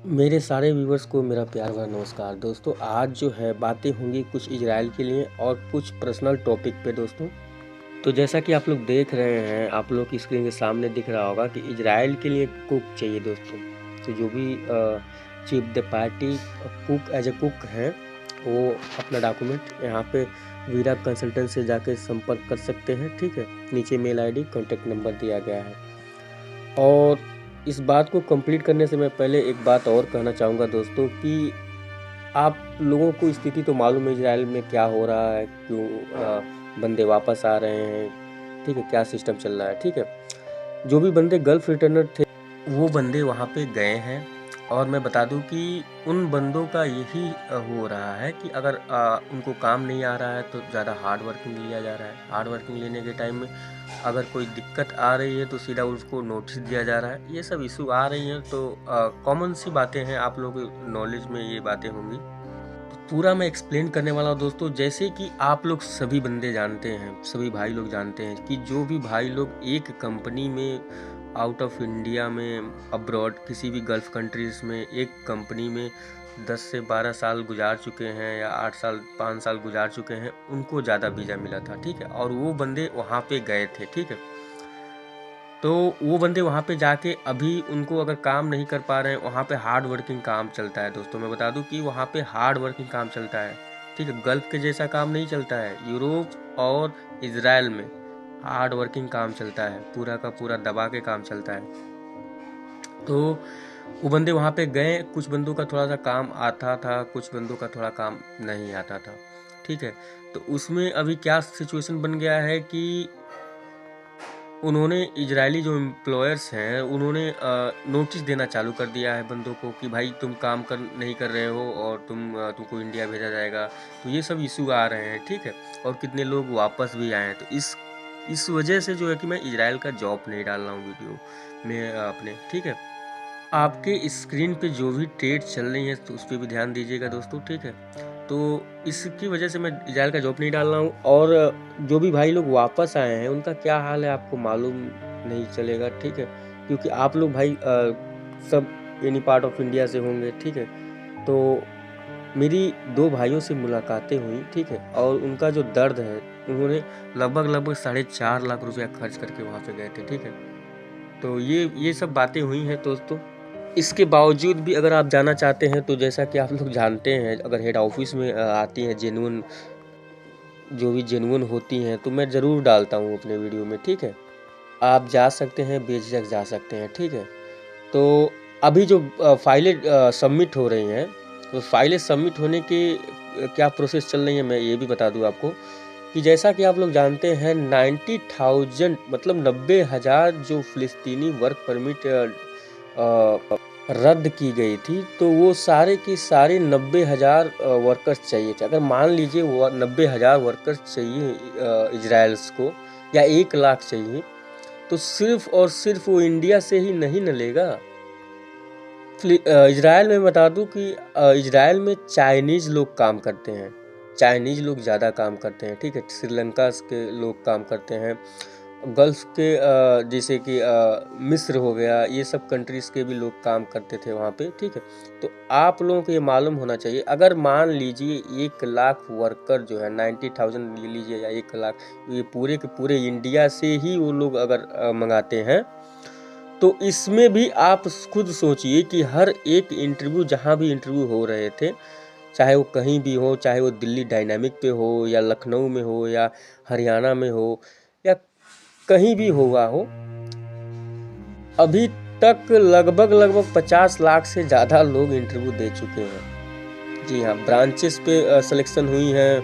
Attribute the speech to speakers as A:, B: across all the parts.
A: मेरे सारे व्यूवर्स को मेरा प्यार भरा नमस्कार दोस्तों। आज जो है बातें होंगी कुछ इजराइल के लिए और कुछ पर्सनल टॉपिक पे दोस्तों। तो जैसा कि आप लोग देख रहे हैं, आप लोग की स्क्रीन के सामने दिख रहा होगा कि इजराइल के लिए कुक चाहिए दोस्तों। तो जो भी chief the party cook as a cook हैं, वो अपना डॉक्यूमेंट यहाँ पे वीरा कंसल्टेंट से जाके संपर्क कर सकते हैं। ठीक है, नीचे मेल आईडी कॉन्टैक्ट नंबर दिया गया है। और इस बात को कंप्लीट करने से मैं पहले एक बात और कहना चाहूँगा दोस्तों कि आप लोगों को स्थिति तो मालूम है इजराइल में क्या हो रहा है, क्यों बंदे वापस आ रहे हैं, ठीक है, क्या सिस्टम चल रहा है। ठीक है, जो भी बंदे गल्फ रिटर्नर थे वो बंदे वहाँ पे गए हैं। और मैं बता दूं कि उन बंदों का यही हो रहा है कि अगर उनको काम नहीं आ रहा है तो ज़्यादा हार्ड वर्किंग लिया जा रहा है। हार्ड वर्किंग लेने के टाइम में अगर कोई दिक्कत आ रही है तो सीधा उसको नोटिस दिया जा रहा है। ये सब इशू आ रही हैं तो कॉमन सी बातें हैं, आप लोगों के नॉलेज में ये बातें होंगी। तो पूरा मैं एक्सप्लेन करने वाला हूँ दोस्तों। जैसे कि आप लोग सभी बंदे जानते हैं, सभी भाई लोग जानते हैं कि जो भी भाई लोग एक कंपनी में आउट ऑफ इंडिया में, अब्रॉड किसी भी गल्फ कंट्रीज में एक कंपनी में 10 से 12 साल गुजार चुके हैं या 8 साल 5 साल गुजार चुके हैं, उनको ज़्यादा वीज़ा मिला था। ठीक है, और वो बंदे वहाँ पे गए थे। ठीक है, तो वो बंदे वहाँ पे जाके अभी उनको अगर काम नहीं कर पा रहे हैं, वहाँ पे हार्ड वर्किंग काम चलता है दोस्तों। मैं बता दूं कि वहाँ पे हार्ड वर्किंग काम चलता है। ठीक है, गल्फ के जैसा काम नहीं चलता है। यूरोप और इजराइल में हार्ड वर्किंग काम चलता है, पूरा का पूरा दबा के काम चलता है। तो वो बंदे वहाँ पे गए, कुछ बंदों का थोड़ा सा काम आता था, कुछ बंदों का थोड़ा काम नहीं आता था। ठीक है, तो उसमें अभी क्या सिचुएशन बन गया है कि उन्होंने इजरायली जो एम्प्लॉयर्स हैं उन्होंने नोटिस देना चालू कर दिया है बंदों को कि भाई तुम काम नहीं कर रहे हो और तुमको इंडिया भेजा जाएगा। तो ये सब इशू आ रहे हैं। ठीक है, और कितने लोग वापस भी आए हैं। तो इस वजह से जो है कि मैं इजराइल का जॉब नहीं डाल रहा हूँ वीडियो में अपने। ठीक है, आपके स्क्रीन पे जो भी ट्रेड चल रही है तो उस पर भी ध्यान दीजिएगा दोस्तों। ठीक है, तो इसकी वजह से मैं इजराइल का जॉब नहीं डाल रहा हूँ। और जो भी भाई लोग वापस आए हैं उनका क्या हाल है आपको मालूम नहीं चलेगा। ठीक है, क्योंकि आप लोग भाई सब एनी पार्ट ऑफ इंडिया से होंगे। ठीक है, तो मेरी दो भाइयों से मुलाकातें हुई। ठीक है, और उनका जो दर्द है, उन्होंने लगभग 4.5 लाख रुपया खर्च करके वहाँ पे गए थे। ठीक है, तो ये सब बातें हुई हैं दोस्तों। इसके बावजूद भी अगर आप जाना चाहते हैं तो जैसा कि आप लोग जानते हैं, अगर हेड ऑफिस में आती हैं जेन्युइन, जो भी जेन्युइन होती हैं, तो मैं ज़रूर डालता हूँ अपने वीडियो में। ठीक है, आप जा सकते हैं, बेझिझक जा सकते हैं। ठीक है, तो अभी जो फाइलें सबमिट हो रही हैं, तो फाइलें सबमिट होने की क्या प्रोसेस चल रही है मैं ये भी बता दूँ आपको कि जैसा कि आप लोग जानते हैं 90,000 मतलब 90,000 जो फ़िलिस्तीनी वर्क परमिट रद्द की गई थी, तो वो सारे की सारे 90,000 वर्कर्स चाहिए थे। अगर मान लीजिए वो 90,000 वर्कर्स चाहिए इजराइल्स को, या 1 लाख चाहिए, तो सिर्फ और सिर्फ वो इंडिया से ही नहीं न लेगा। इजराइल में बता दूं कि इजराइल में चाइनीज़ लोग काम करते हैं, चाइनीज़ लोग ज़्यादा काम करते हैं। ठीक है, श्रीलंका के लोग काम करते हैं, गल्फ के जैसे कि मिस्र हो गया, ये सब कंट्रीज़ के भी लोग काम करते थे वहाँ पे। ठीक है, तो आप लोगों को ये मालूम होना चाहिए, अगर मान लीजिए 1 लाख वर्कर जो है 90,000 ले लीजिए या 1 लाख, ये पूरे के पूरे इंडिया से ही वो लोग अगर मंगाते हैं, तो इसमें भी आप खुद सोचिए कि हर एक इंटरव्यू, जहाँ भी इंटरव्यू हो रहे थे, चाहे वो कहीं भी हो, चाहे वो दिल्ली डायनामिक पे हो या लखनऊ में हो या हरियाणा में हो या कहीं भी हुआ हो, अभी तक लगभग 50 लाख से ज़्यादा लोग इंटरव्यू दे चुके हैं। जी हाँ, ब्रांचेस पे सिलेक्शन हुई हैं,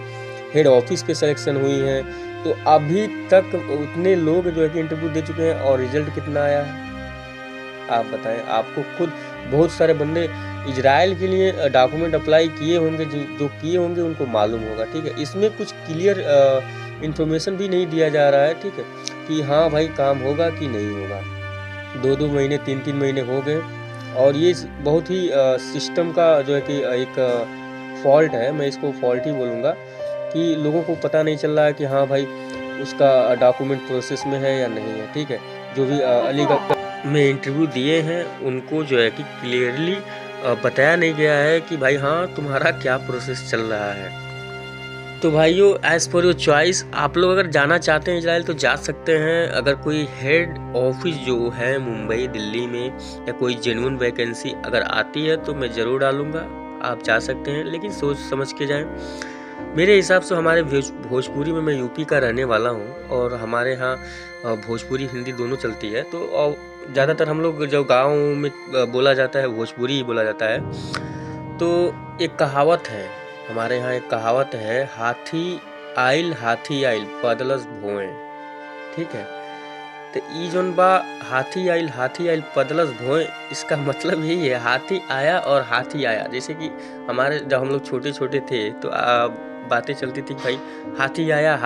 A: हेड ऑफिस पे सिलेक्शन हुई हैं, तो अभी तक उतने लोग जो है कि इंटरव्यू दे चुके हैं। और रिजल्ट कितना आया है आप बताएं। आपको खुद बहुत सारे बंदे इजराइल के लिए डॉक्यूमेंट अप्लाई किए होंगे, जो किए होंगे उनको मालूम होगा। ठीक है, इसमें कुछ क्लियर इन्फॉर्मेशन भी नहीं दिया जा रहा है। ठीक है, कि हाँ भाई काम होगा कि नहीं होगा। 2-2 महीने 3-3 महीने हो गए, और ये बहुत ही सिस्टम का जो है कि एक फॉल्ट है, मैं इसको फॉल्ट ही बोलूँगा, कि लोगों को पता नहीं चल रहा है कि हाँ भाई उसका डॉक्यूमेंट प्रोसेस में है या नहीं है। ठीक है, जो भी अलीगढ़ में इंटरव्यू दिए हैं उनको जो है कि क्लियरली बताया नहीं गया है कि भाई हाँ तुम्हारा क्या प्रोसेस चल रहा है। तो भाइयों एज़ पर योर चॉइस, आप लोग अगर जाना चाहते हैं इजराइल तो जा सकते हैं। अगर कोई हेड ऑफिस जो है मुंबई दिल्ली में या कोई जेन्युइन वैकेंसी अगर आती है तो मैं ज़रूर डालूँगा, आप जा सकते हैं, लेकिन सोच समझ के जाएं। मेरे हिसाब से हमारे भोजपुरी में, मैं यूपी का रहने वाला हूँ और हमारे यहाँ भोजपुरी हिंदी दोनों चलती है। तो ज़्यादातर हम लोग जो गाँव में बोला जाता है भोजपुरी ही बोला जाता है। तो एक कहावत है हमारे यहाँ, एक कहावत है, हाथी आइल पदलस भोए। ठीक है, तो ई जोन बा हाथी आइल पदलस भोए, इसका मतलब यही है हाथी आया और हाथी आया। जैसे कि हमारे जब हम लोग छोटे छोटे थे तो बातें चलती थी भाई हाथी आया,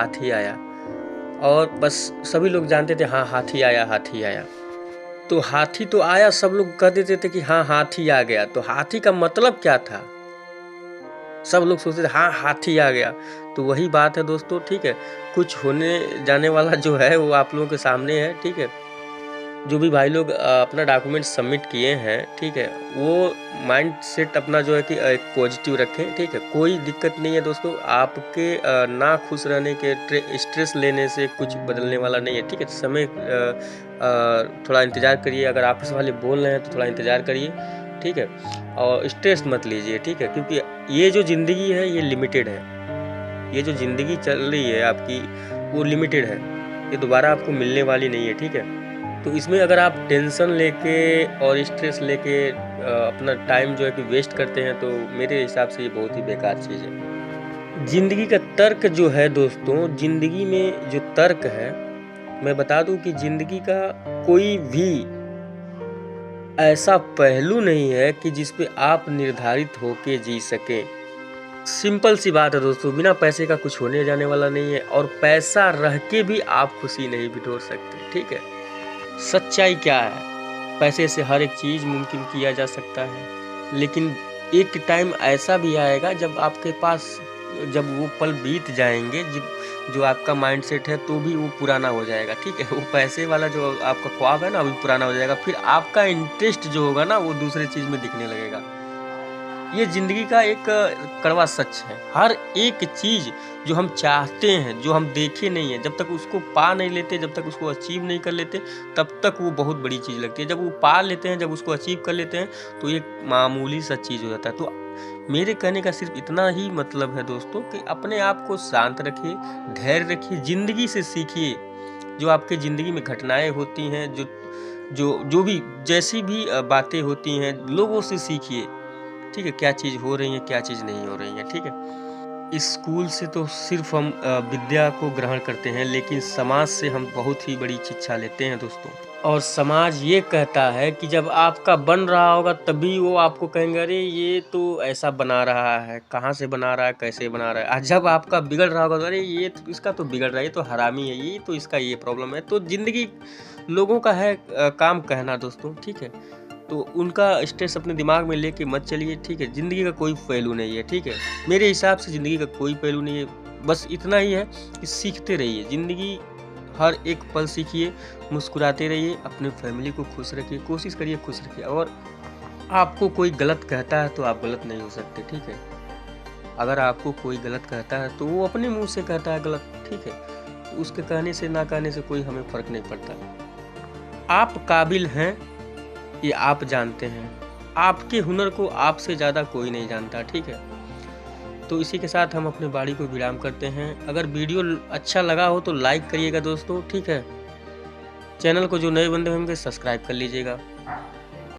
A: और बस सभी लोग जानते थे हाँ हाथी आया। तो हाथी तो आया, सब लोग कह देते थे कि हाँ हाथी आ गया। तो हाथी का मतलब क्या था, सब लोग सोचते थे हाँ हाथी आ गया। तो वही बात है दोस्तों। ठीक है, कुछ होने जाने वाला जो है वो आप लोगों के सामने है। ठीक है, जो भी भाई लोग अपना डॉक्यूमेंट सबमिट किए हैं, ठीक है, वो माइंड सेट अपना जो है कि एक पॉजिटिव रखें। ठीक है, कोई दिक्कत नहीं है दोस्तों, आपके ना खुश रहने के स्ट्रेस लेने से कुछ बदलने वाला नहीं है। ठीक है, समय थोड़ा इंतज़ार करिए। अगर ऑफिस वाले बोल रहे हैं तो थोड़ा इंतज़ार करिए। ठीक है, और स्ट्रेस मत लीजिए। ठीक है, क्योंकि ये जो ज़िंदगी है ये लिमिटेड है। ये जो ज़िंदगी चल रही है आपकी वो लिमिटेड है, ये दोबारा आपको मिलने वाली नहीं है। ठीक है, तो इसमें अगर आप टेंशन लेके और स्ट्रेस लेके अपना टाइम जो है कि वेस्ट करते हैं तो मेरे हिसाब से ये बहुत ही बेकार चीज़ है। ज़िंदगी का तर्क जो है दोस्तों, ज़िंदगी में जो तर्क है, मैं बता दूं कि ज़िंदगी का कोई भी ऐसा पहलू नहीं है कि जिस पे आप निर्धारित होके जी सकें। सिंपल सी बात है दोस्तों, बिना पैसे का कुछ होने जाने वाला नहीं है, और पैसा रह के भी आप खुशी नहीं बिटोर सकते। ठीक है, सच्चाई क्या है, पैसे से हर एक चीज़ मुमकिन किया जा सकता है, लेकिन एक टाइम ऐसा भी आएगा जब आपके पास, जब वो पल बीत जाएंगे, जो आपका माइंडसेट है तो भी वो पुराना हो जाएगा। ठीक है, वो पैसे वाला जो आपका ख्वाब है ना, वो पुराना हो जाएगा। फिर आपका इंटरेस्ट जो होगा ना वो दूसरे चीज़ में दिखने लगेगा। ये ज़िंदगी का एक कड़वा सच है। हर एक चीज़ जो हम चाहते हैं, जो हम देखे नहीं है, जब तक उसको पा नहीं लेते, जब तक उसको अचीव नहीं कर लेते, तब तक वो बहुत बड़ी चीज़ लगती है। जब वो पा लेते हैं, जब उसको अचीव कर लेते हैं, तो ये मामूली सा चीज़ हो जाता है। तो मेरे कहने का सिर्फ इतना ही मतलब है दोस्तों कि अपने आप को शांत रखिए, धैर्य रखिए, ज़िंदगी से सीखिए। जो आपके ज़िंदगी में घटनाएँ होती हैं, जो भी जैसी भी बातें होती हैं, लोगों से सीखिए। ठीक है, क्या चीज़ हो रही है, क्या चीज़ नहीं हो रही है। ठीक है, स्कूल से तो सिर्फ हम विद्या को ग्रहण करते हैं, लेकिन समाज से हम बहुत ही बड़ी शिक्षा लेते हैं दोस्तों। और समाज ये कहता है कि जब आपका बन रहा होगा तभी वो आपको कहेंगे अरे ये तो ऐसा बना रहा है, कहाँ से बना रहा है, कैसे बना रहा है। और जब आपका बिगड़ रहा होगा तो अरे ये तो इसका तो बिगड़ रहा है, ये तो हरामी है, ये तो इसका ये प्रॉब्लम है। तो ज़िंदगी लोगों का है काम कहना दोस्तों। ठीक है, तो उनका स्ट्रेस अपने दिमाग में लेके मत चलिए। ठीक है, ज़िंदगी का कोई पहलू नहीं है। ठीक है, मेरे हिसाब से ज़िंदगी का कोई पहलू नहीं है, बस इतना ही है कि सीखते रहिए। ज़िंदगी हर एक पल सीखिए, मुस्कुराते रहिए, अपने फैमिली को खुश रखिए, कोशिश करिए खुश रखिए। और आपको कोई गलत कहता है तो आप गलत नहीं हो सकते। ठीक है, अगर आपको कोई गलत कहता है तो वो अपने मुँह से कहता है गलत। ठीक है, तो उसके कहने से ना कहने से कोई हमें फ़र्क नहीं पड़ता। आप काबिल हैं ये आप जानते हैं, आपके हुनर को आपसे ज़्यादा कोई नहीं जानता। ठीक है, तो इसी के साथ हम अपने वाणी को विराम करते हैं। अगर वीडियो अच्छा लगा हो तो लाइक करिएगा दोस्तों। ठीक है, चैनल को जो नए बंदे होंगे सब्सक्राइब कर लीजिएगा।